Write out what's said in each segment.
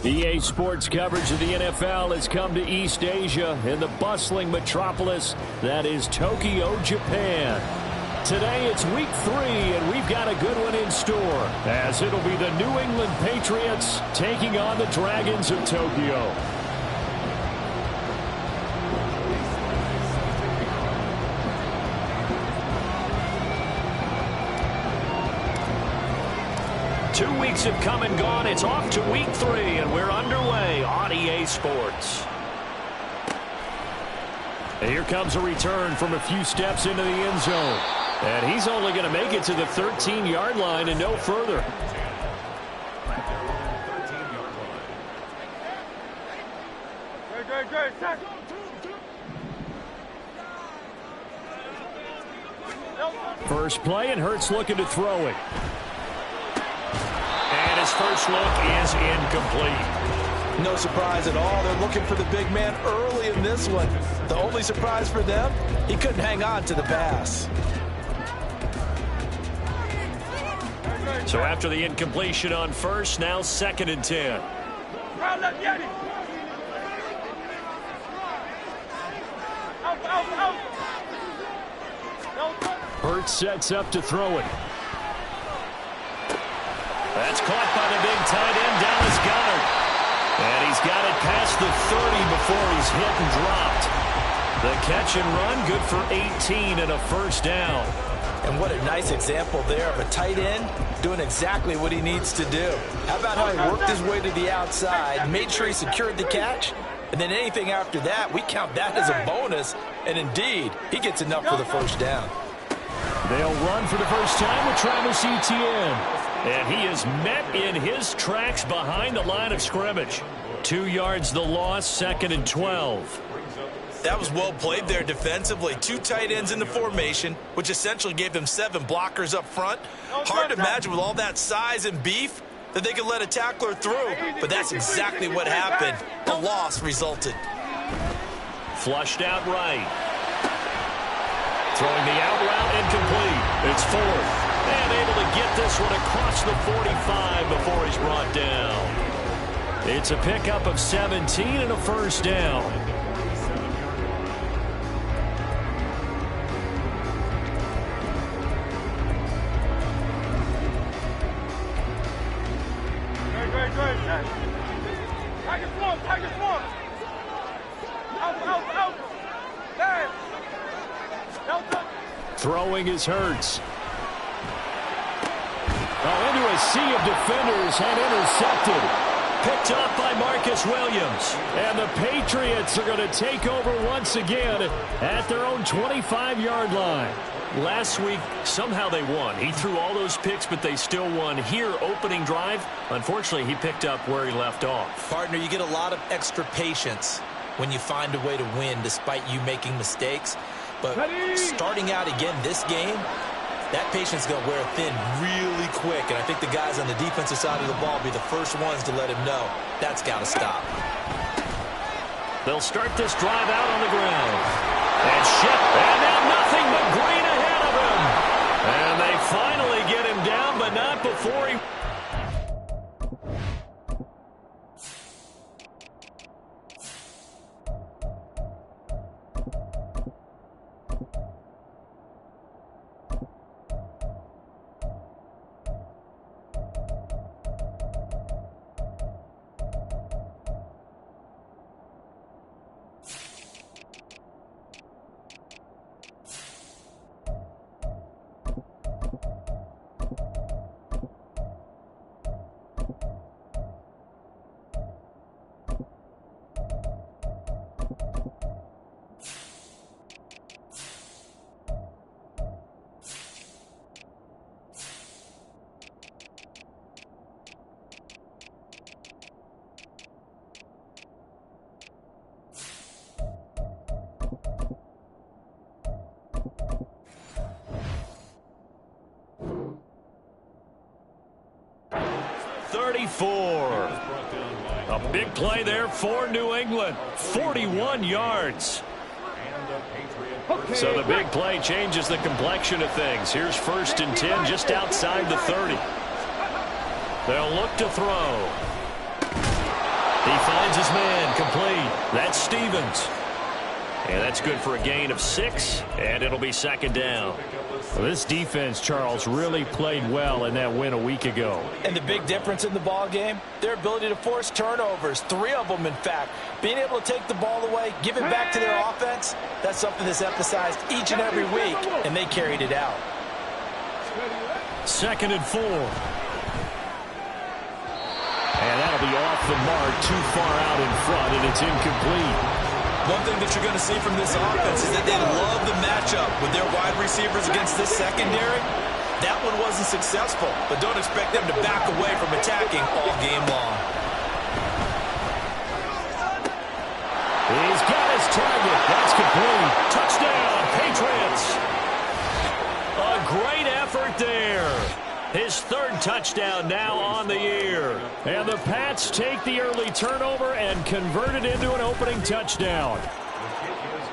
EA Sports coverage of the NFL has come to East Asia in the bustling metropolis that is Tokyo, Japan. Today it's week 3, and we've got a good one in store, as it'll be the New England Patriots taking on the Dragons of Tokyo. Two weeks have come and gone. It's off to week 3, and we're underway on EA Sports. And here comes a return from a few steps into the end zone. And he's only going to make it to the 13-yard line and no further. First play, and Hurts looking to throw it. And his first look is incomplete. No surprise at all. They're looking for the big man early in this one. The only surprise for them, he couldn't hang on to the pass. So after the incompletion on first, now 2nd and 10. Hurts sets up to throw it. That's caught by the big tight end, Dallas Goedert. And he's got it past the 30 before he's hit and dropped. The catch and run, good for 18 and a first down. And what a nice example there of a tight end doing exactly what he needs to do. How about how he worked his way to the outside, made sure he secured the catch, and then anything after that, we count that as a bonus. And indeed, he gets enough for the first down. They'll run for the first time with Travis Etienne. And he is met in his tracks behind the line of scrimmage. 2 yards the loss, 2nd and 12. That was well played there defensively. 2 tight ends in the formation, which essentially gave them 7 blockers up front. Hard to imagine with all that size and beef that they could let a tackler through. But that's exactly what happened. The loss resulted. Flushed out right. Throwing the out route, incomplete. It's 4th. And able to get this one across the 45 before he's brought down. It's a pickup of 17 and a first down. Throwing is Hurts. Into a sea of defenders and intercepted. Picked up by Marcus Williams. And the Patriots are going to take over once again at their own 25-yard line. Last week, somehow they won. He threw all those picks, but they still won. Here, opening drive, unfortunately, he picked up where he left off. Partner, you get a lot of extra patience when you find a way to win despite you making mistakes. But starting out again this game, that patience is going to wear thin really quick, and I think the guys on the defensive side of the ball will be the first ones to let him know that's got to stop. They'll start this drive out on the ground. And Shep, and now nothing but green ahead of him. And they finally get him down, but not before he... 34. A big play there for New England. 41 yards. So the big play changes the complexion of things. Here's 1st and 10 just outside the 30. They'll look to throw. He finds his man complete. That's Stevens. And that's good for a gain of 6, and it'll be 2nd down. Well, this defense, Charles, really played well in that win a week ago. And the big difference in the ball game, their ability to force turnovers, 3 of them, in fact. Being able to take the ball away, give it back to their offense, that's something that's emphasized each and every week, and they carried it out. 2nd and 4. And that'll be off the mark, too far out in front, and it's incomplete. One thing that you're going to see from this offense is that they love the matchup with their wide receivers against this secondary. That one wasn't successful, but don't expect them to back away from attacking all game long. He's got his target. That's complete. Touchdown, Patriots. A great effort there. His 3rd touchdown now on the year. And the Pats take the early turnover and convert it into an opening touchdown.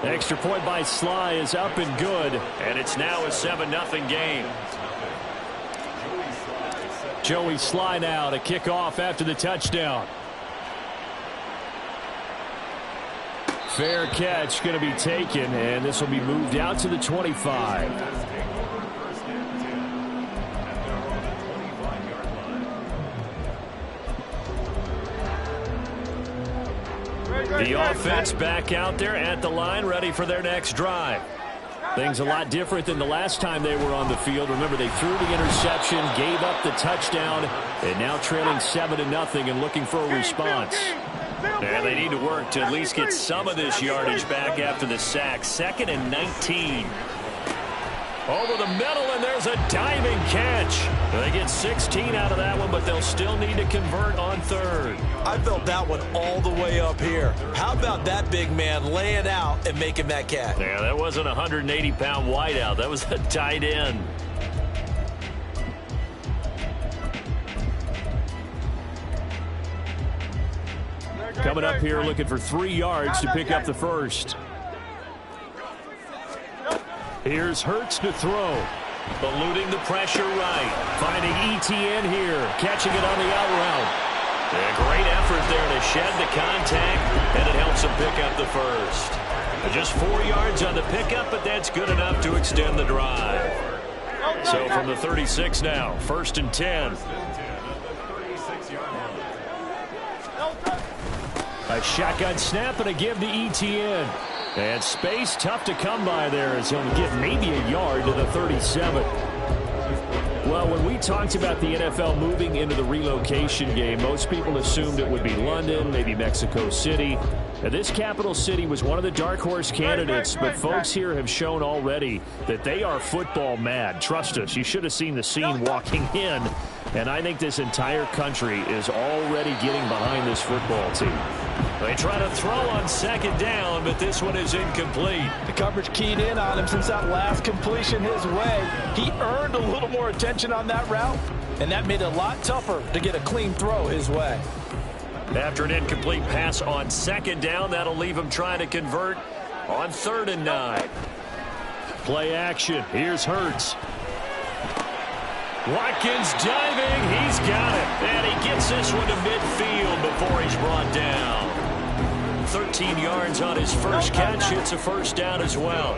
Extra point by Sly is up and good, and it's now a 7-0 game. Joey Sly now to kick off after the touchdown. Fair catch going to be taken, and this will be moved out to the 25. The offense back out there at the line, ready for their next drive. Things a lot different than the last time they were on the field. Remember, they threw the interception, gave up the touchdown, and now trailing 7-0 and looking for a response. And they need to work to at least get some of this yardage back after the sack. 2nd and 19. Over the middle, and there's a diving catch. They get 16 out of that one, but they'll still need to convert on 3rd. I felt that one all the way up here. How about that big man laying out and making that catch? Yeah, that wasn't a 180-pound wideout. That was a tight end. Coming up here looking for 3 yards to pick up the 1st. Here's Hurts to throw. Eluding the pressure right. Finding ETN here. Catching it on the out route. A great effort there to shed the contact, and it helps him pick up the 1st. Just 4 yards on the pickup, but that's good enough to extend the drive. So from the 36 now, 1st and 10. A shotgun snap and a give to ETN. And space tough to come by there as he'll get maybe a yard to the 37. Well, when we talked about the NFL moving into the relocation game, most people assumed it would be London, maybe Mexico City. Now, this capital city was one of the dark horse candidates, but folks here have shown already that they are football mad. Trust us, you should have seen the scene walking in. And I think this entire country is already getting behind this football team. They try to throw on 2nd down, but this one is incomplete. The coverage keyed in on him since that last completion his way. He earned a little more attention on that route, and that made it a lot tougher to get a clean throw his way. After an incomplete pass on 2nd down, that'll leave him trying to convert on 3rd and 9. Play action. Here's Hurts. Watkins diving. He's got it. And he gets this one to midfield before he's brought down. 13 yards on his first catch. It's a 1st down as well.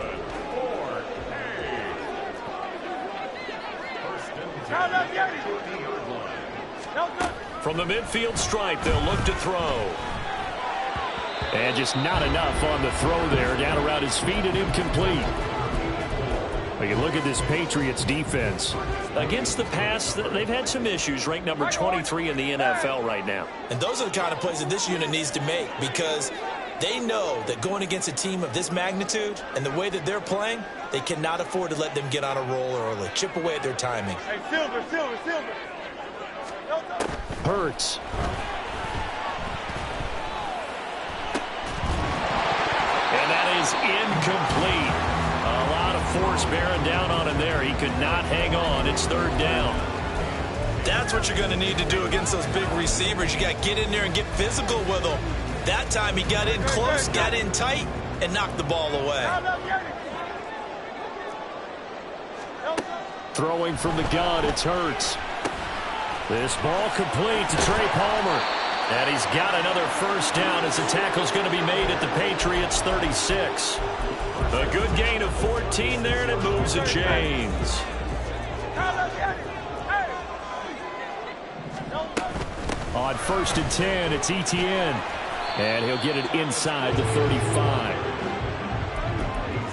From the midfield stripe, they'll look to throw. And just not enough on the throw there. Down around his feet and incomplete. Well, you look at this Patriots defense. Against the pass, they've had some issues. Ranked number 23 in the NFL right now. And those are the kind of plays that this unit needs to make, because they know that going against a team of this magnitude and the way that they're playing, they cannot afford to let them get on a roll early. Chip away at their timing. Hey, Silver. Hurts. And that is incomplete. A lot of force bearing down on him there. He could not hang on. It's 3rd down. That's what you're going to need to do against those big receivers. You got to get in there and get physical with them. That time he got in close, got in tight, and knocked the ball away. Throwing from the gun, it's Hurts. This ball complete to Trey Palmer. And he's got another first down as the tackle's going to be made at the Patriots' 36. A good gain of 14 there, and it moves the chains. On 1st and 10, it's Etienne. And he'll get it inside the 35.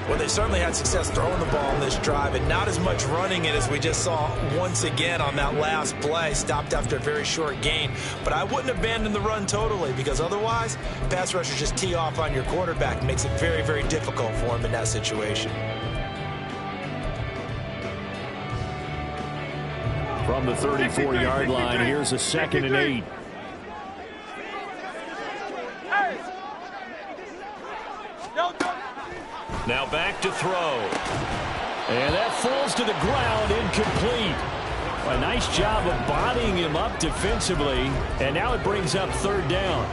Well, they certainly had success throwing the ball on this drive and not as much running it as we just saw once again on that last play. Stopped after a very short gain. But I wouldn't abandon the run totally, because otherwise, pass rushers just tee off on your quarterback. Makes it very, very difficult for him in that situation. From the 34-yard line, here's a 2nd and 8. Now back to throw. And that falls to the ground, incomplete. A nice job of bodying him up defensively. And now it brings up 3rd down.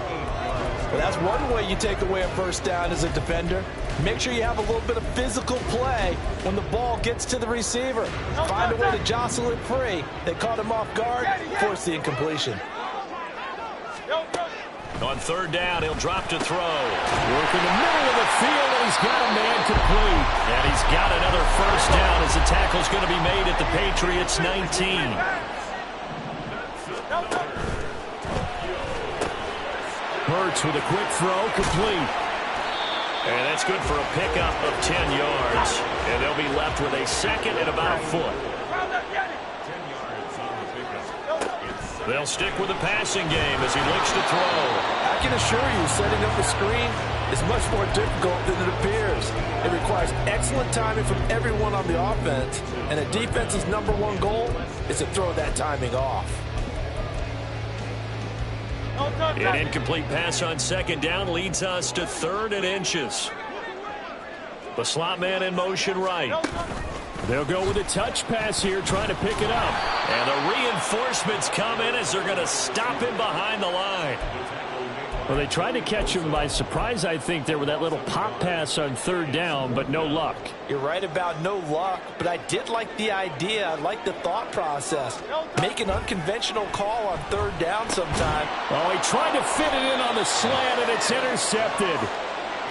Well, that's one way you take away a first down as a defender. Make sure you have a little bit of physical play when the ball gets to the receiver. Find a way to jostle it free. They caught him off guard, force the incompletion. On 3rd down, he'll drop to throw. Work in the middle of the field, and he's got a man complete. And he's got another first down as the tackle's going to be made at the Patriots' 19. Hurts with a quick throw, complete. And that's good for a pickup of 10 yards. And they'll be left with a 2nd and about a foot. They'll stick with the passing game as he looks to throw. I can assure you, setting up a screen is much more difficult than it appears. It requires excellent timing from everyone on the offense, and a defense's #1 goal is to throw that timing off. An incomplete pass on 2nd down leads us to 3rd and inches. The slot man in motion right. They'll go with a touch pass here, trying to pick it up. And the reinforcements come in as they're going to stop him behind the line. Well, they tried to catch him by surprise, I think, there with that little pop pass on 3rd down, but no luck. You're right about no luck, but I did like the idea. I like the thought process. Make an unconventional call on 3rd down sometime. Oh, he tried to fit it in on the slant, and it's intercepted.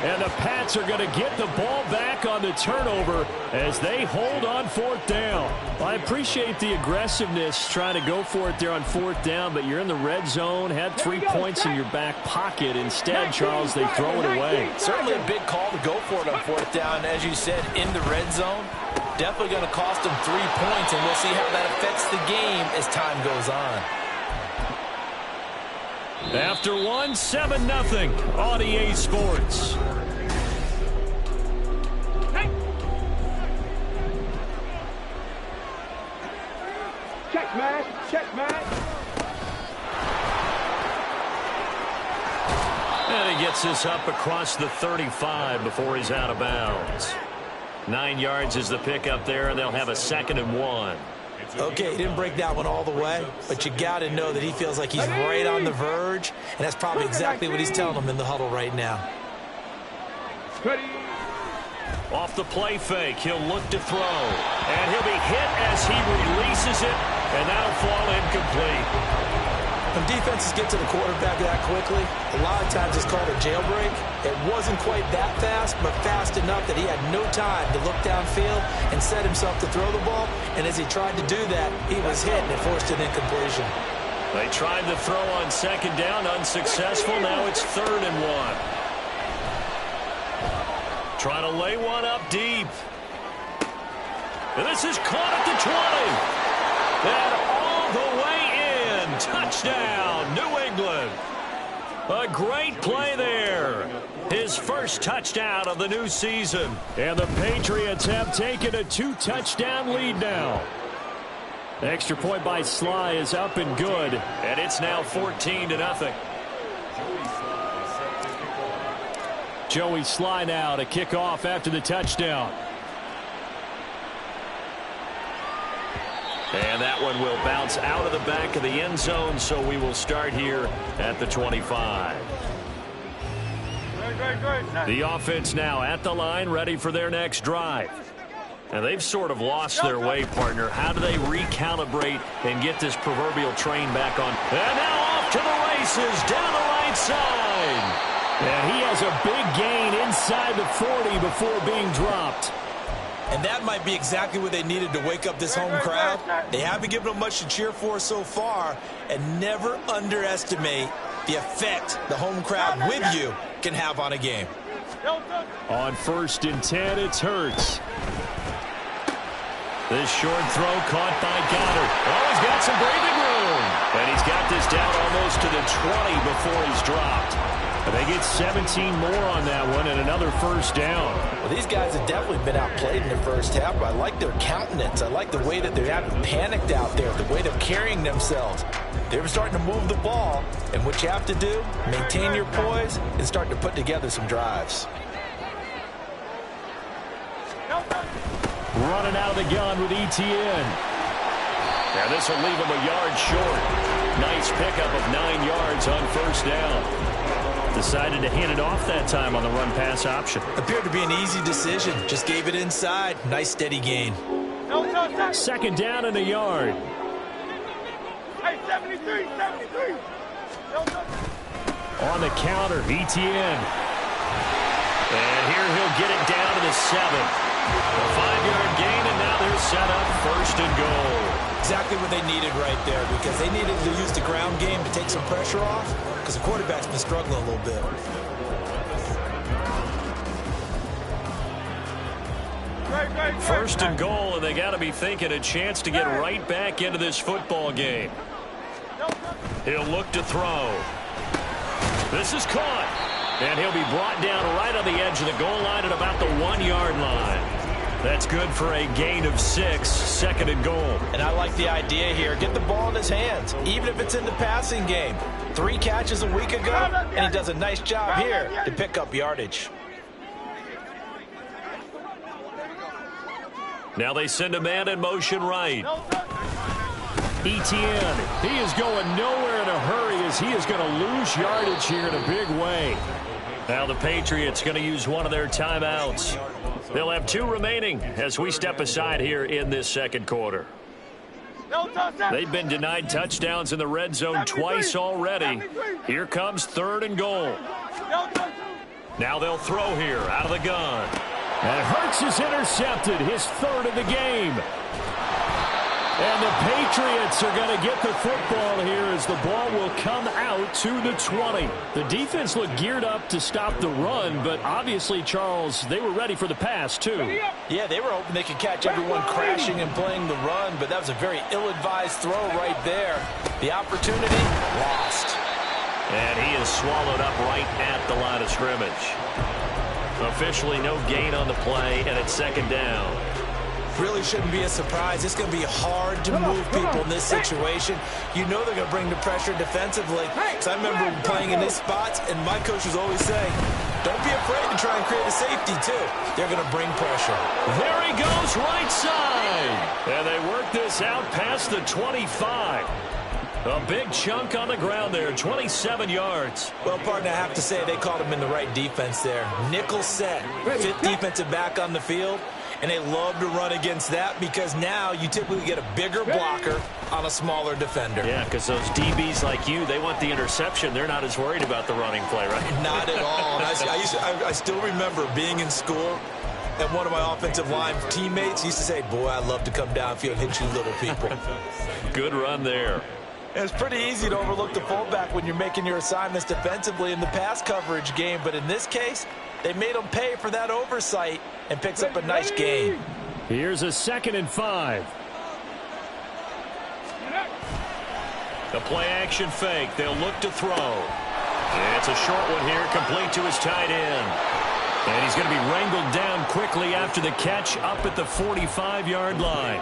And the Pats are going to get the ball back on the turnover as they hold on 4th down. Well, I appreciate the aggressiveness trying to go for it there on 4th down, but you're in the red zone, had 3 points in your back pocket. Instead, Charles, they throw it away. Certainly a big call to go for it on 4th down. As you said, in the red zone, definitely going to cost them 3 points, and we'll see how that affects the game as time goes on. After 1, 7-0 on EA Sports. Checkmate. And he gets this up across the 35 before he's out of bounds. 9 yards is the pickup there, and they'll have a 2nd and 1. Okay, he didn't break that one all the way, but you got to know that he feels like he's right on the verge, and that's probably exactly what he's telling them in the huddle right now. Off the play fake, he'll look to throw, and he'll be hit as he releases it, and that'll fall incomplete. When defenses get to the quarterback that quickly, a lot of times it's called a jailbreak. It wasn't quite that fast, but fast enough that he had no time to look downfield and set himself to throw the ball. And as he tried to do that, he was hit and it forced an incompletion. They tried the throw on 2nd down, unsuccessful. Now it's 3rd and 1. Trying to lay one up deep. And this is caught at the 20. And all the way in. Touchdown, New England. A great play there. His first touchdown of the new season. And the Patriots have taken a 2-touchdown lead now. The extra point by Sly is up and good. And it's now 14-0. Joey Sly now to kick off after the touchdown. And that one will bounce out of the back of the end zone, so we will start here at the 25. The offense now at the line, ready for their next drive. And they've sort of lost their way, partner. How do they recalibrate and get this proverbial train back on? And now off to the races, down the right side. And he has a big gain inside the 40 before being dropped. And that might be exactly what they needed to wake up this home crowd. They haven't given them much to cheer for so far. And never underestimate the effect the home crowd with you can have on a game. On 1st and 10, it's Hurts. This short throw caught by Goddard. Oh, he's got some breathing room. And he's got this down almost to the 20 before he's dropped. And they get 17 more on that one and another 1st down. Well, these guys have definitely been outplayed in the first half, but I like their countenance. I like the way that they haven't panicked out there, the way they're carrying themselves. They're starting to move the ball, and what you have to do, maintain your poise and start to put together some drives. Running out of the gun with Etienne. Now this will leave him a yard short. Nice pickup of 9 yards on 1st down. Decided to hand it off that time on the run-pass option. Appeared to be an easy decision. Just gave it inside. Nice steady gain. 2nd down and a yard. Hey, 73. On the counter, Etienne. And here he'll get it down to the 7. A 5-yard gain, and now they're set up 1st and goal. Exactly what they needed right there, because they needed to use the ground game to take some pressure off, because the quarterback's been struggling a little bit. First and goal, and they got to be thinking a chance to get right back into this football game. He'll look to throw. This is caught, and he'll be brought down right on the edge of the goal line at about the 1-yard line. That's good for a gain of 6, 2nd and goal. And I like the idea here. Get the ball in his hands, even if it's in the passing game. 3 catches a week ago, and he does a nice job here to pick up yardage. Now they send a man in motion right. Etienne, he is going nowhere in a hurry as he is going to lose yardage here in a big way. Now the Patriots going to use one of their timeouts. They'll have 2 remaining as we step aside here in this 2nd quarter. They've been denied touchdowns in the red zone twice already. Here comes 3rd and goal. Now they'll throw here out of the gun. And Hurts is intercepted, his 3rd of the game. And the Patriots are going to get the football here as the ball will come out to the 20. The defense looked geared up to stop the run, but obviously, Charles, they were ready for the pass, too. Yeah, they were hoping they could catch everyone crashing and playing the run, but that was a very ill-advised throw right there. The opportunity lost. And he is swallowed up right at the line of scrimmage. Officially no gain on the play, and it's 2nd down. Really shouldn't be a surprise. It's going to be hard to move people in this situation. You know they're going to bring the pressure defensively. Because I remember playing in these spots, and my coach was always saying, don't be afraid to try and create a safety, too. They're going to bring pressure. There he goes, right side. And they work this out past the 25. A big chunk on the ground there, 27 yards. Well, partner, I have to say they called him in the right defense there. Nickel set, 5th defensive back on the field. And they love to run against that because now you typically get a bigger blocker on a smaller defender. Yeah, because those DBs like you, they want the interception. They're not as worried about the running play, right? Not at all. And I still remember being in school, and one of my offensive line teammates used to say, boy, I'd love to come downfield and hit you little people. Good run there. And it's pretty easy to overlook the fullback when you're making your assignments defensively in the pass coverage game. But in this case, they made them pay for that oversight and picks up a nice gain. Here's a 2nd and 5. The play action fake. They'll look to throw. And it's a short one here, complete to his tight end. And he's going to be wrangled down quickly after the catch up at the 45-yard line.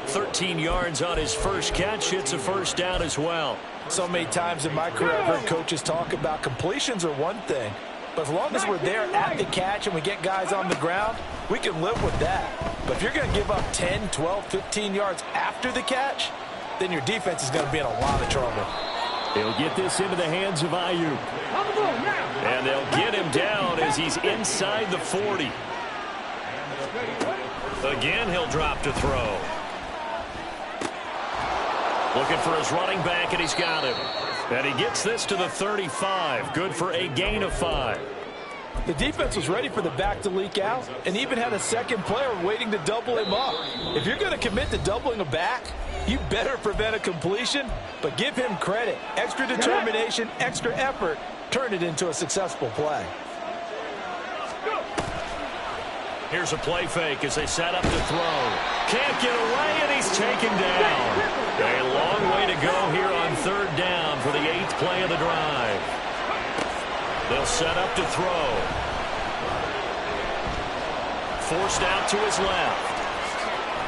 13 yards on his first catch. It's a 1st down as well. So many times in my career, I've heard coaches talk about completions are one thing. But as long as we're there at the catch and we get guys on the ground, we can live with that. But if you're going to give up 10, 12, 15 yards after the catch, then your defense is going to be in a lot of trouble. He'll get this into the hands of Ayuk. And they'll get him down as he's inside the 40. Again, he'll drop to throw. Looking for his running back, and he's got him. And he gets this to the 35. Good for a gain of 5. The defense was ready for the back to leak out and even had a second player waiting to double him up. If you're going to commit to doubling a back, you better prevent a completion, but give him credit. Extra determination, extra effort, turn it into a successful play. Here's a play fake as they set up to throw. Can't get away, and he's taken down. A long way to go here on 3rd down for the 8th play of the drive. They'll set up to throw. Forced out to his left.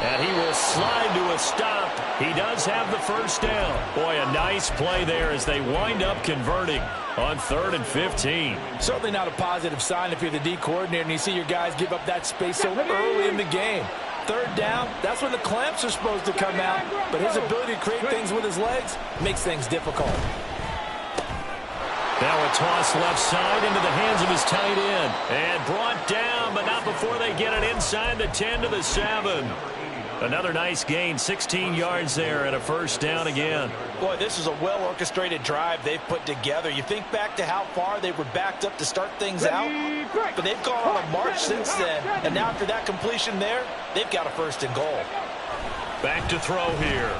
And he will slide to a stop. He does have the first down. Boy, a nice play there as they wind up converting on 3rd and 15. Certainly not a positive sign if you're the D coordinator and you see your guys give up that space so early in the game. 3rd down, that's when the clamps are supposed to come out. But his ability to create things with his legs makes things difficult. Now a toss left side into the hands of his tight end. And brought down, but not before they get it inside the 10 to the 7. Another nice gain, 16 yards there, and a first down again. Boy, this is a well-orchestrated drive they've put together. You think back to how far they were backed up to start things out, but they've gone on a march since then. And now after that completion there, they've got a 1st and goal. Back to throw here.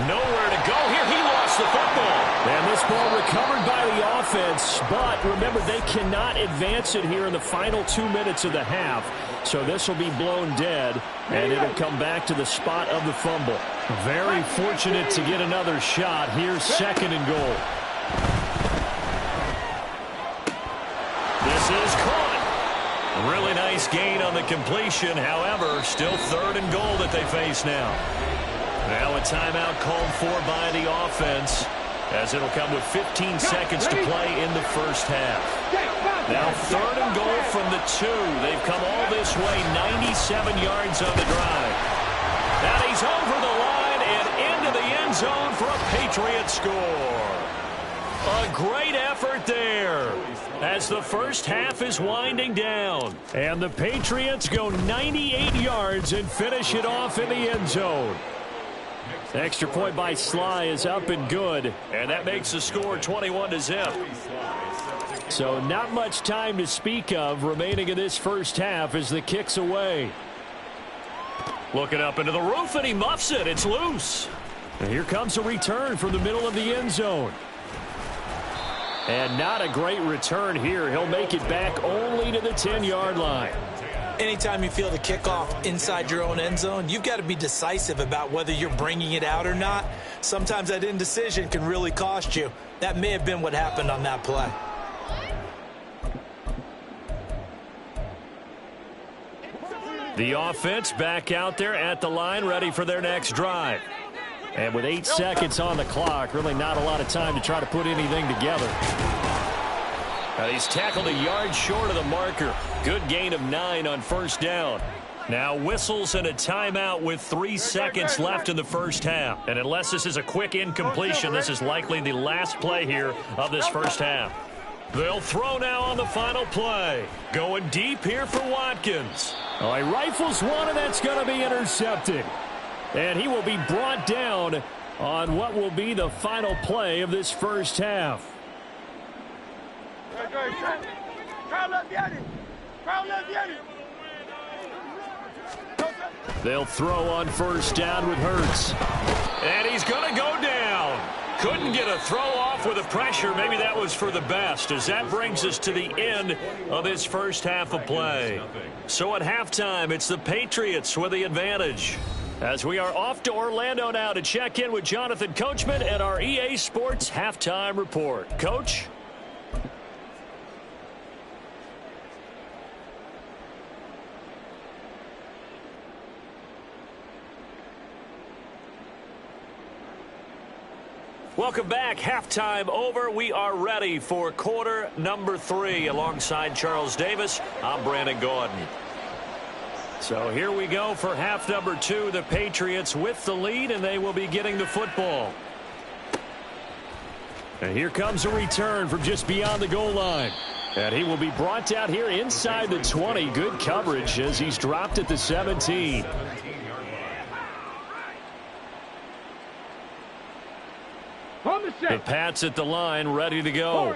Nowhere to go here. He lost the football. And this ball recovered by the offense, but remember, they cannot advance it here in the final 2 minutes of the half. So this will be blown dead, and it'll come back to the spot of the fumble. Very fortunate to get another shot. Here's 2nd and goal. This is caught. Really nice gain on the completion. However, still 3rd and goal that they face now. Now a timeout called for by the offense, as it'll come with 15 seconds to play in the first half. Now 3rd and goal from the 2. They've come all this way, 97 yards on the drive. And he's over the line and into the end zone for a Patriot score. A great effort there as the first half is winding down. And the Patriots go 98 yards and finish it off in the end zone. Extra point by Sly is up and good, and that makes the score 21-0. So not much time to speak of remaining in this first half as the kick's away. Looking up into the roof, and he muffs it. It's loose. And here comes a return from the middle of the end zone. And not a great return here. He'll make it back only to the 10-yard line. Anytime you feel the kickoff inside your own end zone, you've got to be decisive about whether you're bringing it out or not. Sometimes that indecision can really cost you. That may have been what happened on that play. The offense back out there at the line, ready for their next drive. And with 8 seconds on the clock, really not a lot of time to try to put anything together. He's tackled a yard short of the marker. Good gain of 9 on first down. Now whistles and a timeout with 3 seconds left in the first half. And unless this is a quick incompletion, this is likely the last play here of this first half. They'll throw now on the final play. Going deep here for Watkins. Oh, he rifles one, and that's going to be intercepted. And he will be brought down on what will be the final play of this first half. They'll throw on first down with Hurts. And he's going to go down. Couldn't get a throw off with the pressure. Maybe that was for the best, as that brings us to the end of this first half of play. So at halftime, it's the Patriots with the advantage. As we are off to Orlando now to check in with Jonathan Coachman at our EA Sports Halftime Report. Coach? Welcome back. Halftime over. We are ready for quarter number 3. Alongside Charles Davis, I'm Brandon Gaudin. So here we go for half number 2. The Patriots with the lead, and they will be getting the football. And here comes a return from just beyond the goal line. And he will be brought out here inside the 20. Good coverage as he's dropped at the 17. The Pats at the line, ready to go.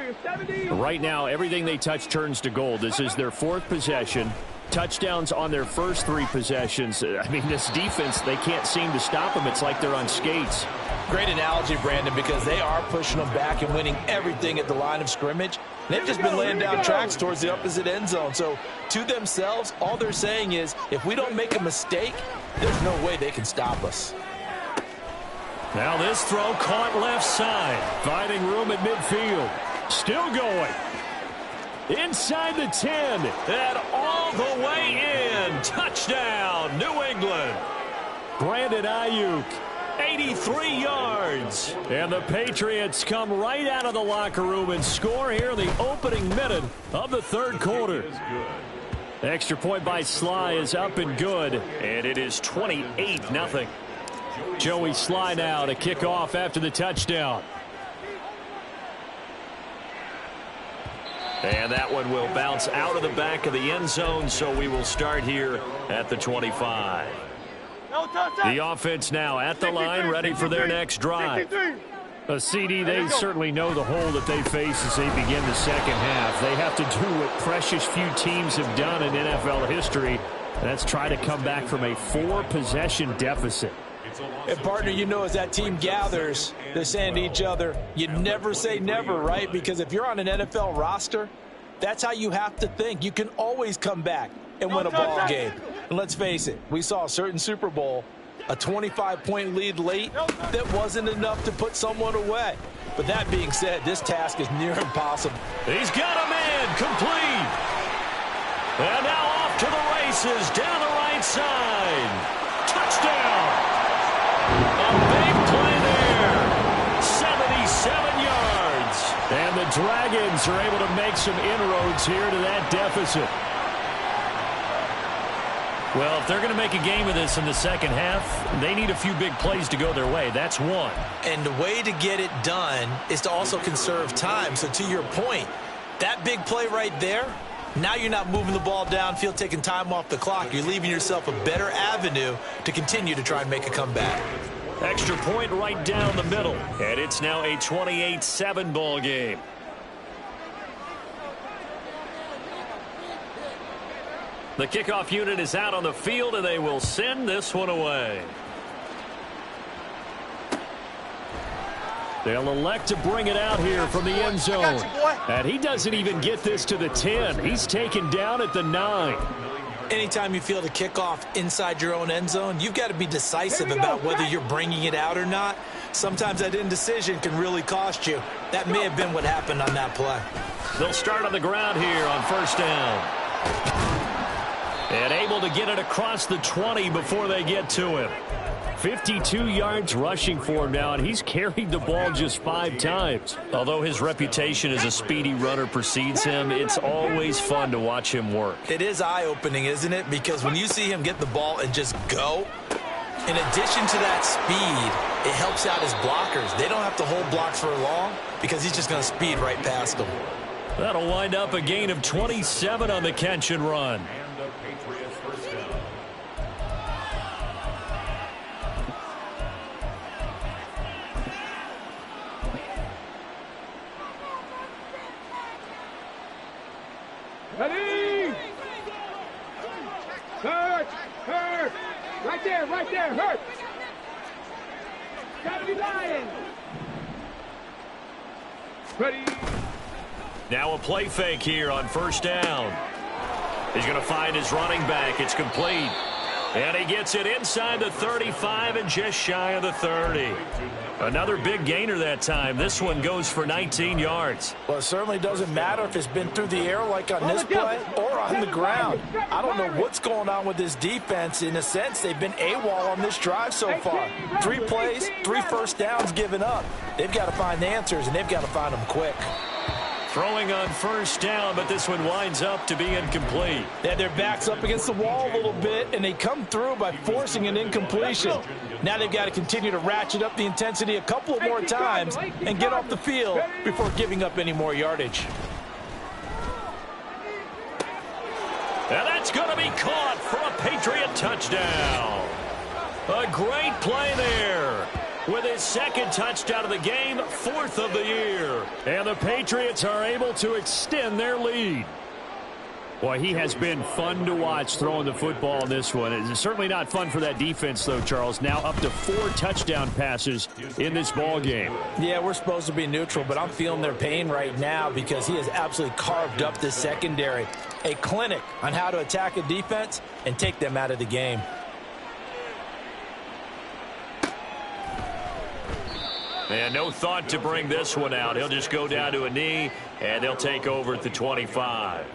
Right now, everything they touch turns to gold. This is their 4th possession. Touchdowns on their first 3 possessions. I mean, this defense, they can't seem to stop them. It's like they're on skates. Great analogy, Brandon, because they are pushing them back and winning everything at the line of scrimmage. They've just been laying down tracks towards the opposite end zone. So to themselves, all they're saying is, if we don't make a mistake, there's no way they can stop us. Now this throw caught left side. Finding room at midfield. Still going. Inside the 10. And all the way in. Touchdown, New England. Brandon Ayuk, 83 yards. And the Patriots come right out of the locker room and score here in the opening minute of the 3rd quarter. Extra point by Sly is up and good. And it is 28-0. Joey Sly now to kick off after the touchdown. And that one will bounce out of the back of the end zone, so we will start here at the 25. The offense now at the line, ready for their next drive. A CD, they certainly know the hole that they face as they begin the second half. They have to do what precious few teams have done in NFL history, and that's try to come back from a 4-possession deficit. And, partner, you know, as that team gathers, they're saying to each other, you never say never, right? Because if you're on an NFL roster, that's how you have to think. You can always come back and win a ball game. And let's face it, we saw a certain Super Bowl, a 25-point lead late that wasn't enough to put someone away. But that being said, this task is near impossible. He's got a man complete. And now off to the races down the right side. Touchdown. A big play there. 77 yards. And the Dragons are able to make some inroads here to that deficit. Well, if they're going to make a game of this in the second half, they need a few big plays to go their way. That's one. And the way to get it done is to also conserve time. So to your point, that big play right there, now you're not moving the ball downfield, taking time off the clock. You're leaving yourself a better avenue to continue to try and make a comeback. Extra point right down the middle. And it's now a 28-7 ball game. The kickoff unit is out on the field, and they will send this one away. They'll elect to bring it out here from the end zone. And he doesn't even get this to the 10. He's taken down at the 9. Anytime you feel the kickoff inside your own end zone, you've got to be decisive about whether you're bringing it out or not. Sometimes that indecision can really cost you. That may have been what happened on that play. They'll start on the ground here on first down. And able to get it across the 20 before they get to him. 52 yards rushing for him now, and he's carried the ball just 5 times. Although his reputation as a speedy runner precedes him, it's always fun to watch him work. It is eye-opening, isn't it? Because when you see him get the ball and just go, in addition to that speed, it helps out his blockers. They don't have to hold blocks for long because he's just going to speed right past them. That'll wind up a gain of 27 on the catch and run. Ready? Hurt! Hurt! Right there, hurt! Gotta be lying! Ready? Now a play fake here on first down. He's going to find his running back. It's complete. And he gets it inside the 35 and just shy of the 30. Another big gainer that time. This one goes for 19 yards. Well, it certainly doesn't matter if it's been through the air like on this play or on the ground. I don't know what's going on with this defense. In a sense, they've been AWOL on this drive so far. 3 plays, 3 first downs given up. They've got to find the answers, and they've got to find them quick. Throwing on first down, but this one winds up to be incomplete. They had their backs up against the wall a little bit, and they come through by forcing an incompletion. Now they've got to continue to ratchet up the intensity a couple of more times and get off the field before giving up any more yardage. And that's going to be caught for a Patriot touchdown. A great play there. With his second touchdown of the game, 4th of the year. And the Patriots are able to extend their lead. Boy, he has been fun to watch throwing the football in this one. It's certainly not fun for that defense, though, Charles. Now up to 4 touchdown passes in this ball game. Yeah, we're supposed to be neutral, but I'm feeling their pain right now because he has absolutely carved up this secondary. A clinic on how to attack a defense and take them out of the game. And no thought to bring this one out. He'll just go down to a knee, and they'll take over at the 25.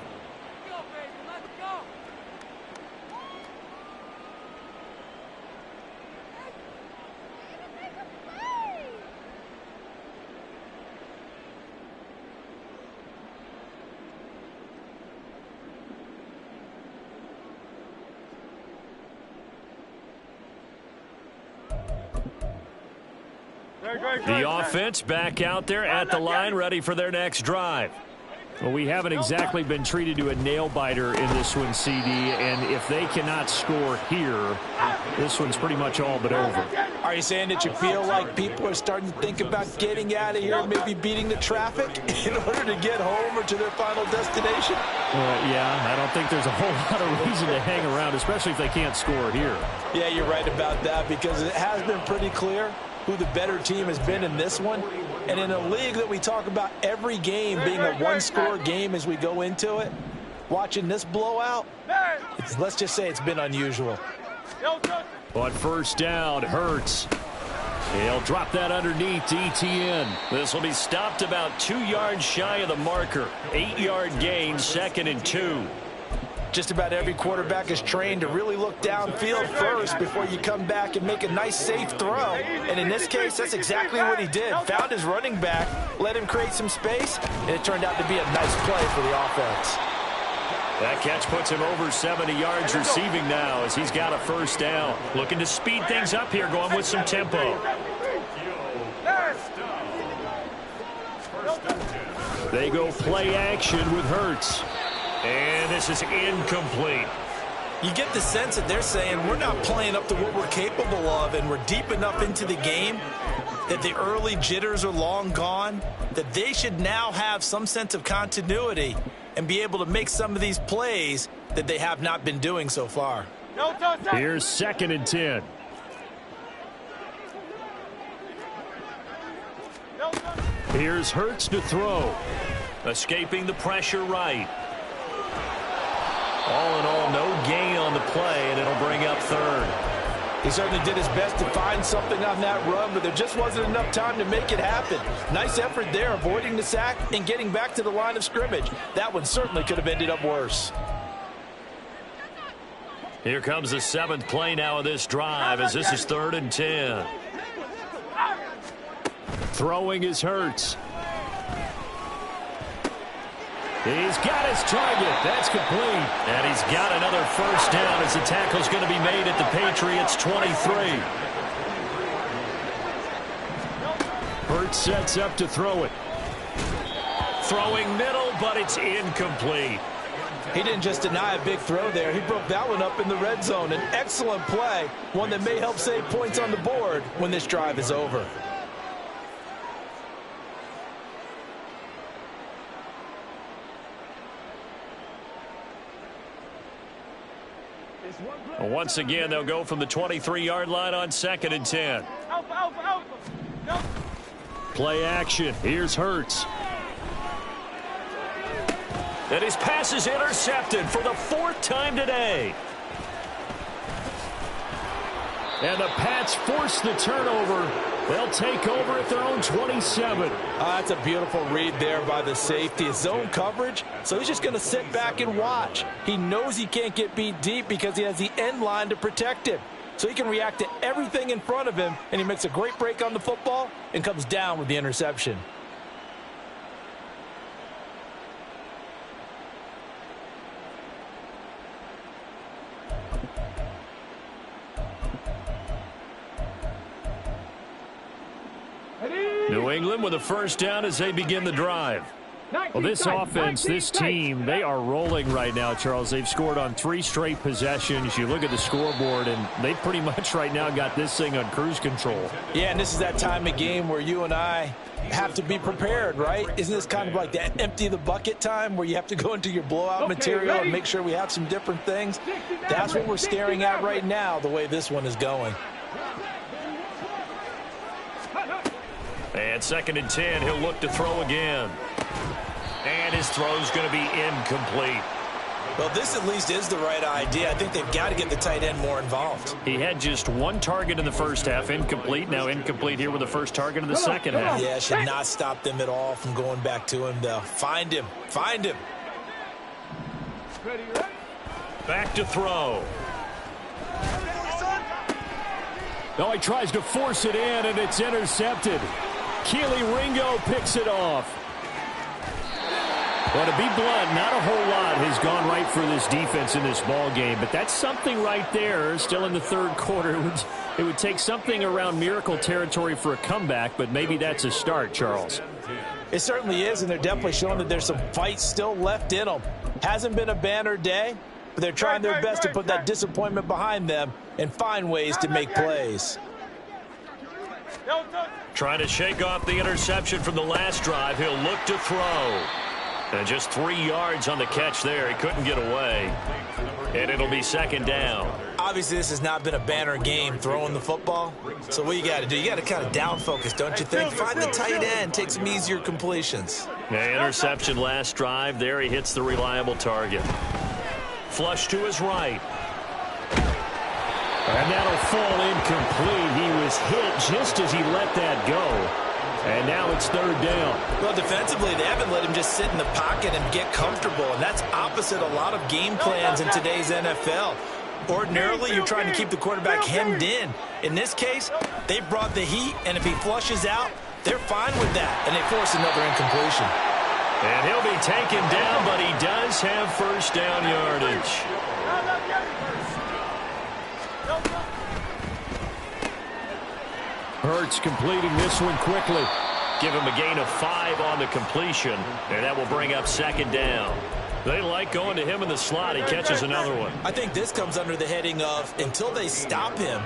The offense back out there at the line, ready for their next drive. Well, we haven't exactly been treated to a nail-biter in this one, CD, and if they cannot score here, this one's pretty much all but over. Are you saying that you feel like people are starting to think about getting out of here, maybe beating the traffic in order to get home or to their final destination? Yeah, I don't think there's a whole lot of reason to hang around, especially if they can't score here. Yeah, you're right about that because it has been pretty clear who the better team has been in this one. And in a league that we talk about every game being a one-score game as we go into it, watching this blowout, let's just say it's been unusual. But first down, Hurts. He'll drop that underneath to ETN. This will be stopped about 2 yards shy of the marker. 8-yard gain, 2nd and 2. Just about every quarterback is trained to really look downfield first before you come back and make a nice, safe throw. And in this case, that's exactly what he did. Found his running back, let him create some space, and it turned out to be a nice play for the offense. That catch puts him over 70 yards receiving now as he's got a first down. Looking to speed things up here, going with some tempo. They go play action with Hurts. And this is incomplete. You get the sense that they're saying we're not playing up to what we're capable of, and we're deep enough into the game that the early jitters are long gone, that they should now have some sense of continuity and be able to make some of these plays that they have not been doing so far. Here's 2nd and 10. Here's Hurts to throw. Escaping the pressure right. All in all, no gain on the play, and it'll bring up 3rd. He certainly did his best to find something on that run, but there just wasn't enough time to make it happen. Nice effort there, avoiding the sack and getting back to the line of scrimmage. That one certainly could have ended up worse. Here comes the 7th play now of this drive as this is 3rd and 10. Throwing is Hurts. He's got his target. That's complete. And he's got another first down as the tackle's going to be made at the Patriots' 23. Hurts sets up to throw it. Throwing middle, but it's incomplete. He didn't just deny a big throw there. He broke that one up in the red zone. An excellent play, one that may help save points on the board when this drive is over. Once again, they'll go from the 23-yard line on 2nd and 10. Play action. Here's Hurts. And his pass is intercepted for the 4th time today. And the Pats force the turnover. They'll take over at their own 27. That's a beautiful read there by the safety. Zone coverage, so he's just going to sit back and watch. He knows he can't get beat deep because he has the end line to protect him. So he can react to everything in front of him, and he makes a great break on the football and comes down with the interception. New England with a first down as they begin the drive. Well, this offense, this team, they are rolling right now, Charles. They've scored on 3 straight possessions. You look at the scoreboard, and they pretty much right now got this thing on cruise control. Yeah, and this is that time of game where you and I have to be prepared, right? Isn't this kind of like that empty the bucket time where you have to go into your blowout material and make sure we have some different things? That's what we're staring at right now, the way this one is going. And 2nd and 10, he'll look to throw again. And his throw's going to be incomplete. Well, this at least is the right idea. I think they've got to get the tight end more involved. He had just 1 target in the first half, incomplete. Now incomplete here with the first target in the second half. Yeah, should not stop them at all from going back to him, though. Find him. Find him. Back to throw. No, he tries to force it in, and it's intercepted. Keely Ringo picks it off. Well, to be blunt, not a whole lot has gone right for this defense in this ball game, but that's something right there. Still in the 3rd quarter. It would take something around miracle territory for a comeback, but maybe that's a start, Charles. It certainly is, and they're definitely showing that there's some fight still left in them. Hasn't been a banner day, but they're trying their best to put that disappointment behind them and find ways to make plays. Trying to shake off the interception from the last drive. He'll look to throw. And just 3 yards on the catch there. He couldn't get away. And it'll be 2nd down. Obviously, this has not been a banner game throwing the football. So what you got to do, you got to kind of down focus, don't you think? Find the tight end, take some easier completions. Yeah, interception last drive. There he hits the reliable target. Flush to his right. And that'll fall incomplete. He was hit just as he let that go. And now it's 3rd down. Well, defensively, they haven't let him just sit in the pocket and get comfortable. And that's opposite a lot of game plans in today's NFL. Ordinarily, you're trying to keep the quarterback hemmed in. In this case, they brought the heat, and if he flushes out, they're fine with that. And they force another incompletion. And he'll be taken down, but he does have first down yardage. Hurts completing this one quickly. Give him a gain of 5 on the completion, and that will bring up 2nd down. They like going to him in the slot. He catches another one. I think this comes under the heading of until they stop him,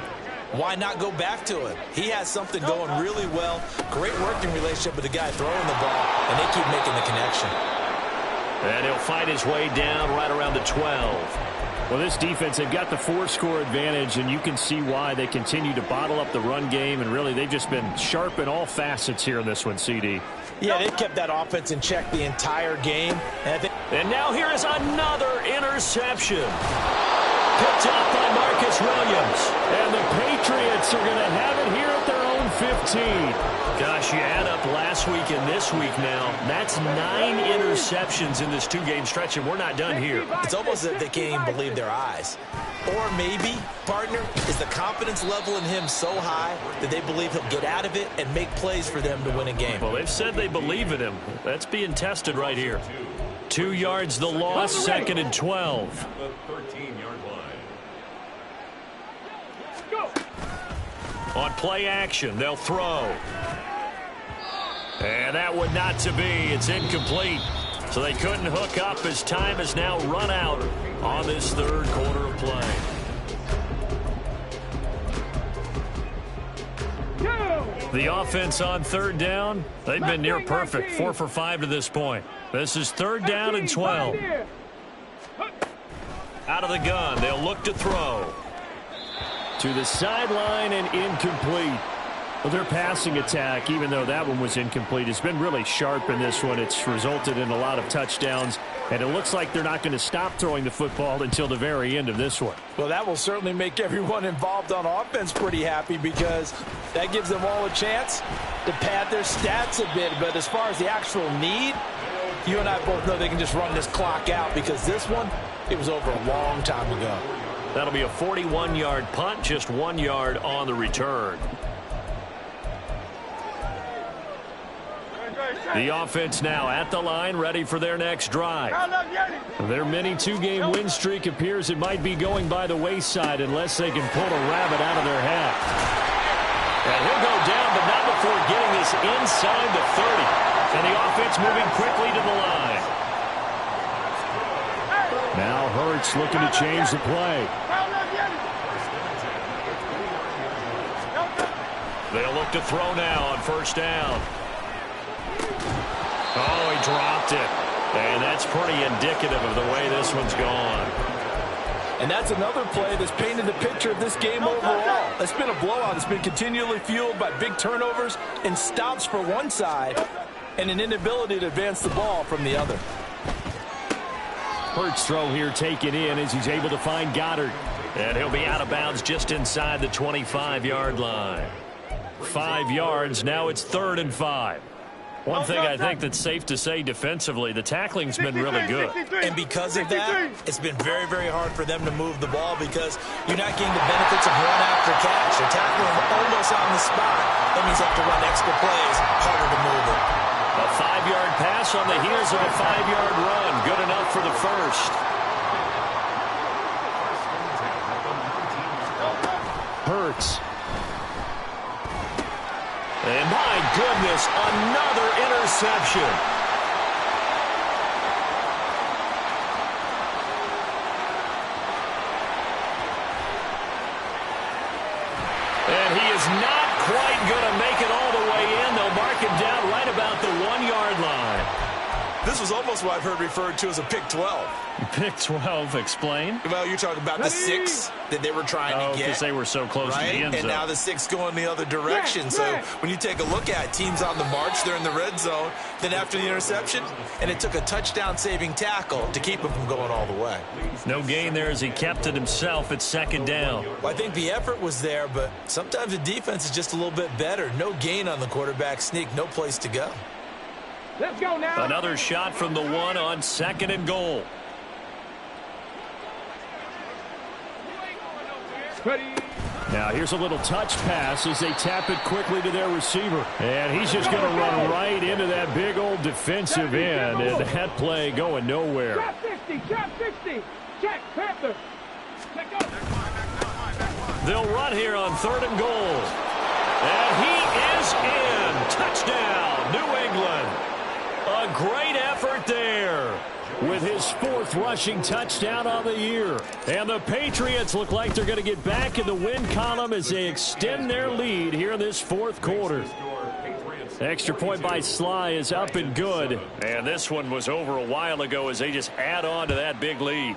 why not go back to it? He has something going really well. Great working relationship with the guy throwing the ball, and they keep making the connection. And he'll fight his way down right around the 12. Well, this defense, they've got the 4-score advantage, and you can see why they continue to bottle up the run game, and really they've just been sharp in all facets here in this one, CD. Yeah, they've kept that offense in check the entire game. And now here is another interception. Picked up by Marcus Williams. And the Patriots are going to have it here at their own 15. Gosh, you add up last week and this week now. That's 9 interceptions in this 2-game stretch, and we're not done here. It's almost as if they can't even believe their eyes. Or maybe, partner, is the confidence level in him so high that they believe he'll get out of it and make plays for them to win a game. Well, they've said they believe in him. That's being tested right here. 2 yards the loss, 2nd and 12. On play action, they'll throw. And that would not to be. It's incomplete. So they couldn't hook up as time has now run out on this 3rd quarter of play. The offense on 3rd down, they've been near perfect. 4 for 5 to this point. This is 3rd down and 12. Out of the gun, they'll look to throw. To the sideline and incomplete. Well, their passing attack, even though that one was incomplete, has been really sharp in this one. It's resulted in a lot of touchdowns, and it looks like they're not going to stop throwing the football until the very end of this one. Well, that will certainly make everyone involved on offense pretty happy because that gives them all a chance to pad their stats a bit. But as far as the actual need, you and I both know they can just run this clock out because this one, it was over a long time ago. That'll be a 41-yard punt, just 1 yard on the return. The offense now at the line, ready for their next drive. Their mini 2-game win streak appears it might be going by the wayside unless they can pull a rabbit out of their hat. And he'll go down, but not before getting this inside the 30. And the offense moving quickly to the line. Now Hurts looking to change the play. They'll look to throw now on first down. Oh, he dropped it. And that's pretty indicative of the way this one's gone. And that's another play that's painted the picture of this game overall. It's been a blowout. It's been continually fueled by big turnovers and stops for one side and an inability to advance the ball from the other. Hurts throw here taken in as he's able to find Goddard. And he'll be out of bounds just inside the 25-yard line. 5 yards. Now it's 3rd and 5. One thing I think that's safe to say defensively, the tackling's been really good. And because of that, it's been very, very hard for them to move the ball because you're not getting the benefits of run after catch. They're tackling almost on the spot. That means you have to run extra plays, harder to move it. A 5-yard pass on the heels of a 5-yard run. Good enough for the first. Hurts. And my goodness, another interception. And he is not quite going to make it all the way in. They'll mark him down right about the 1-yard line. This was almost what I've heard referred to as a pick 12. Pick 12, explain. Well, you're talking about the 6 that they were trying to get. Because they were so close to the end zone. And now the 6 going the other direction. So when you take a look at teams on the march, they're in the red zone. Then after the interception, and it took a touchdown-saving tackle to keep him from going all the way. No gain there as he kept it himself at 2nd down. Well, I think the effort was there, but sometimes the defense is just a little bit better. No gain on the quarterback sneak, no place to go. Let's go now. Another shot from the 1 on 2nd and goal. Now here's a little touch pass as they tap it quickly to their receiver. And he's just going to run right into that big old defensive end. And that play going nowhere. Drop 60, drop 60. Check, Panther. They'll run here on 3rd and goal. And he is in. Touchdown, New England. A great effort there with his 4th rushing touchdown on the year. And the Patriots look like they're going to get back in the win column as they extend their lead here in this 4th quarter. Extra point by Sly is up and good. And this one was over a while ago as they just add on to that big lead.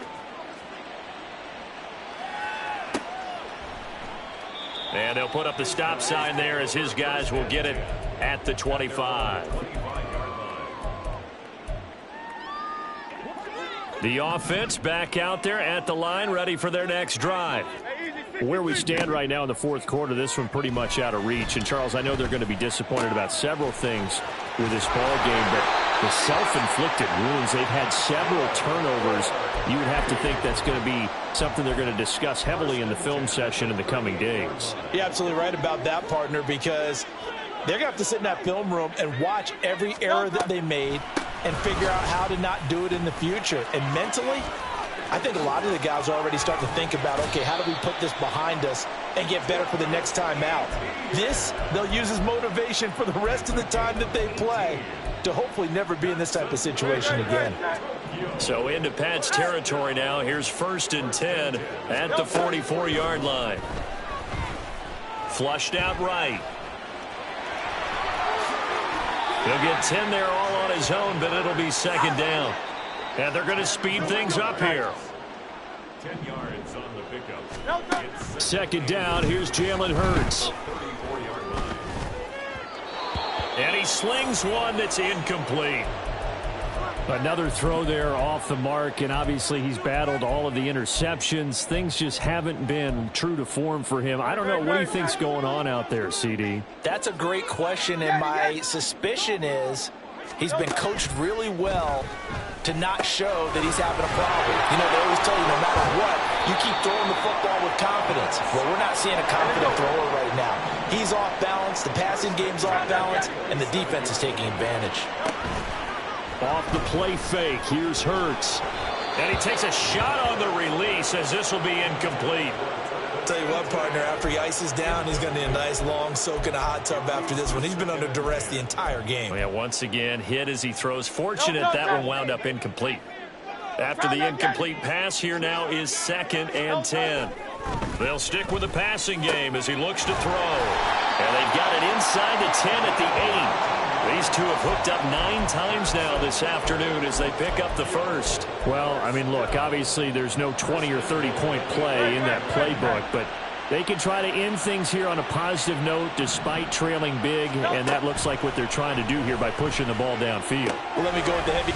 And they'll put up the stop sign there as his guys will get it at the 25. The offense back out there at the line, ready for their next drive. Where we stand right now in the 4th quarter, this one pretty much out of reach. And, Charles, I know they're going to be disappointed about several things with this ball game, but the self-inflicted wounds, they've had several turnovers. You would have to think that's going to be something they're going to discuss heavily in the film session in the coming days. You're absolutely right about that, partner, because they're going to have to sit in that film room and watch every error that they made and figure out how to not do it in the future. And mentally, I think a lot of the guys are already starting to think about, okay, how do we put this behind us and get better for the next time out? This, they'll use as motivation for the rest of the time that they play to hopefully never be in this type of situation again. So into Pat's territory now. Here's 1st and 10 at the 44-yard line. Flushed out right. He'll get 10 there all on his own, but it'll be 2nd down. And they're going to speed things up here. 10 yards on the pickup. 2nd down, here's Jalen Hurts. And he slings one that's incomplete. Another throw there off the mark, and obviously he's battled all of the interceptions. Things just haven't been true to form for him. I don't know what he thinks going on out there, CD. That's a great question, and my suspicion is he's been coached really well to not show that he's having a problem. You know, they always tell you no matter what, you keep throwing the football with confidence. Well, we're not seeing a confident thrower right now. He's off balance, the passing game's off balance, and the defense is taking advantage. Off the play fake, here's Hurts. And he takes a shot on the release as this will be incomplete. Tell you what, partner, after he ices down, he's going to need a nice long soak in a hot tub after this one. He's been under duress the entire game. Well, yeah, once again, hit as he throws. Fortunate that one wound up incomplete. After the incomplete pass, here now is 2nd and 10. They'll stick with the passing game as he looks to throw. And they've got it inside the 10 at the 8. These two have hooked up 9 times now this afternoon as they pick up the first. Well, I mean, look, obviously there's no 20 or 30-point play in that playbook, but they can try to end things here on a positive note despite trailing big, and that looks like what they're trying to do here by pushing the ball downfield. Well, let me go with the heavy.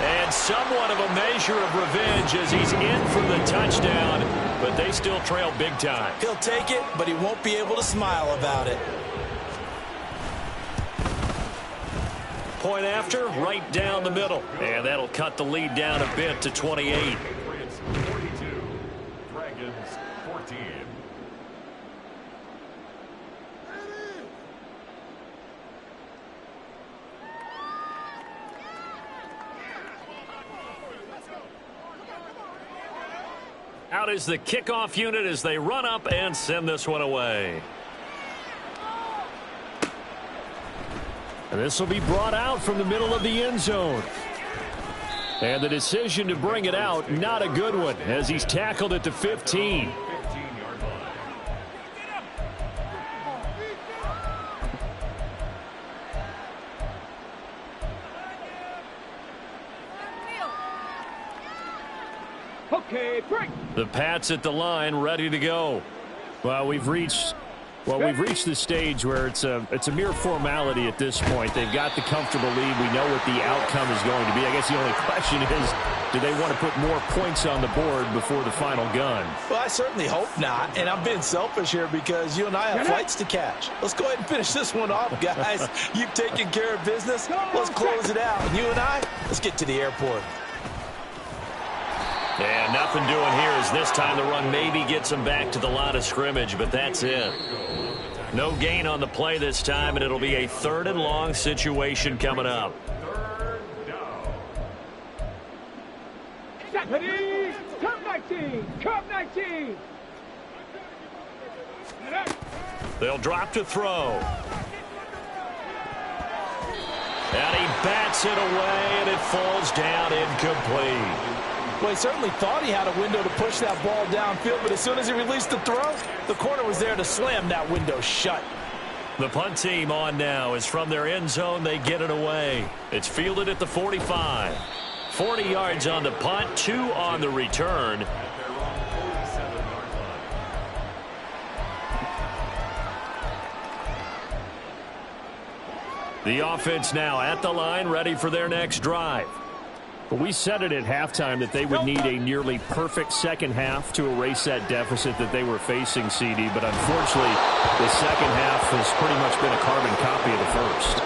And somewhat of a measure of revenge as he's in for the touchdown, but they still trail big time. He'll take it, but he won't be able to smile about it. Point after, right down the middle. And that'll cut the lead down a bit to 28. Patriots 42, Dragons 14. Out is the kickoff unit as they run up and send this one away. And this will be brought out from the middle of the end zone. And the decision to bring it out, not a good one, as he's tackled at the 15. 15-yard line. Okay, break. The Pats at the line, ready to go. Well, we've reached the stage where it's a mere formality at this point. They've got the comfortable lead. We know what the outcome is going to be. I guess the only question is, do they want to put more points on the board before the final gun? Well, I certainly hope not, and I'm being selfish here because you and I have flights to catch. Let's go ahead and finish this one off, guys. You've taken care of business. Let's close it out. And you and I, let's get to the airport. Yeah, nothing doing here as this time the run maybe gets them back to the line of scrimmage, but that's it. No gain on the play this time, and it'll be a 3rd and long situation coming up. 3rd down. Come 19. Come 19. They'll drop to throw. And he bats it away, and it falls down incomplete. Well, he certainly thought he had a window to push that ball downfield, but as soon as he released the throw, the corner was there to slam that window shut. The punt team on now is from their end zone. They get it away. It's fielded at the 45. 40 yards on the punt, 2 on the return. At their own 47-yard line. The offense now at the line, ready for their next drive. But we said it at halftime that they would need a nearly perfect second half to erase that deficit that they were facing, CD. But unfortunately, the second half has pretty much been a carbon copy of the first.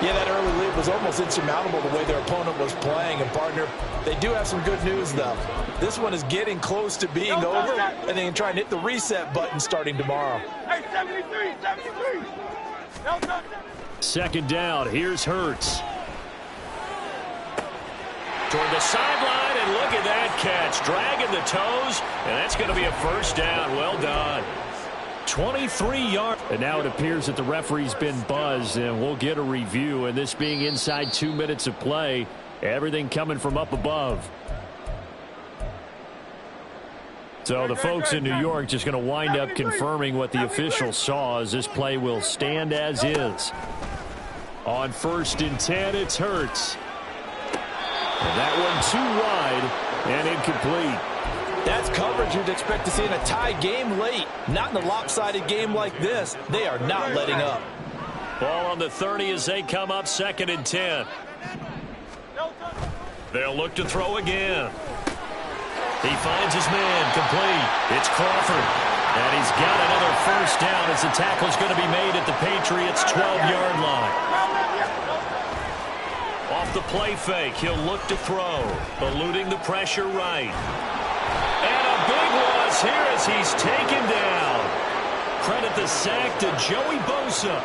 Yeah, that early lead was almost insurmountable the way their opponent was playing. And, partner, they do have some good news, though. This one is getting close to being over, and they can try and hit the reset button starting tomorrow. Hey, 73, 73. Second down, here's Hurts. Toward the sideline, and look at that catch. Dragging the toes, and that's going to be a first down. Well done. 23 yards. And now it appears that the referee's been buzzed, and we'll get a review. And this being inside 2 minutes of play, everything coming from up above. So the folks in New York just going to wind up confirming what the official saw as this play will stand as is. On 1st and 10, it's Hurts. And that one too wide and incomplete. That's coverage you'd expect to see in a tie game late. Not in a lopsided game like this. They are not letting up. Ball on the 30 as they come up 2nd and 10. They'll look to throw again. He finds his man complete. It's Crawford. And he's got another first down as the tackle's going to be made at the Patriots' 12-yard line. Off the play fake, he'll look to throw, eluding the pressure right. And a big loss here as he's taken down. Credit the sack to Joey Bosa.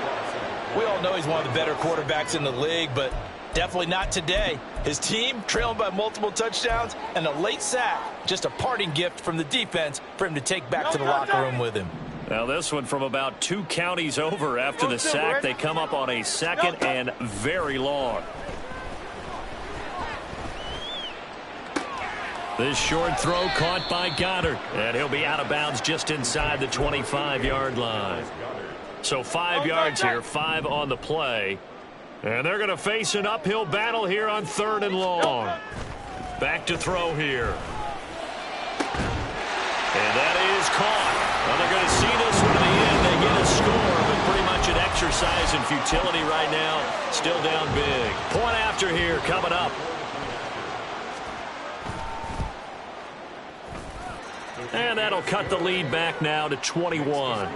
We all know he's one of the better quarterbacks in the league, but definitely not today. His team trailing by multiple touchdowns, and a late sack, just a parting gift from the defense for him to take back to the locker room with him. Now this one from about 2 counties over after the sack. They come up on a 2nd and very long. This short throw caught by Goddard, and he'll be out of bounds just inside the 25-yard line. So 5 yards here, 5 on the play. And they're going to face an uphill battle here on 3rd and long. Back to throw here. And that is caught. Well, they're going to see this one in the end. They get a score, but pretty much an exercise in futility right now. Still down big. Point after here coming up. And that'll cut the lead back now to 21.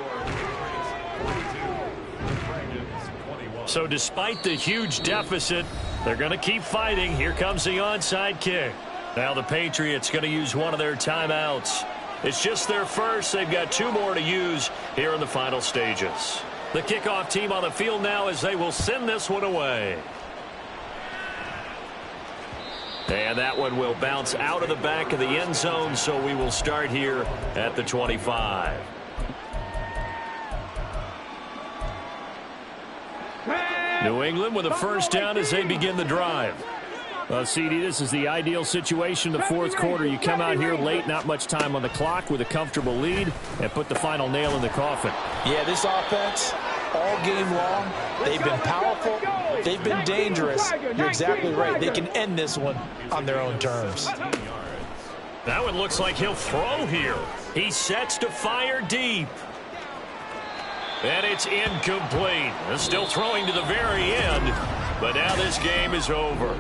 So despite the huge deficit, they're going to keep fighting. Here comes the onside kick. Now the Patriots going to use one of their timeouts. It's just their first. They've got 2 more to use here in the final stages. The kickoff team on the field now as they will send this one away. And that one will bounce out of the back of the end zone, so we will start here at the 25. New England with a first down as they begin the drive. Well, CD, this is the ideal situation in the 4th quarter. You come out here late, not much time on the clock with a comfortable lead, and put the final nail in the coffin. Yeah, this offense, all game long, they've been powerful, they've been dangerous. You're exactly right. They can end this one on their own terms. That one looks like he'll throw here. He sets to fire deep. And it's incomplete. Still throwing to the very end, but now this game is over.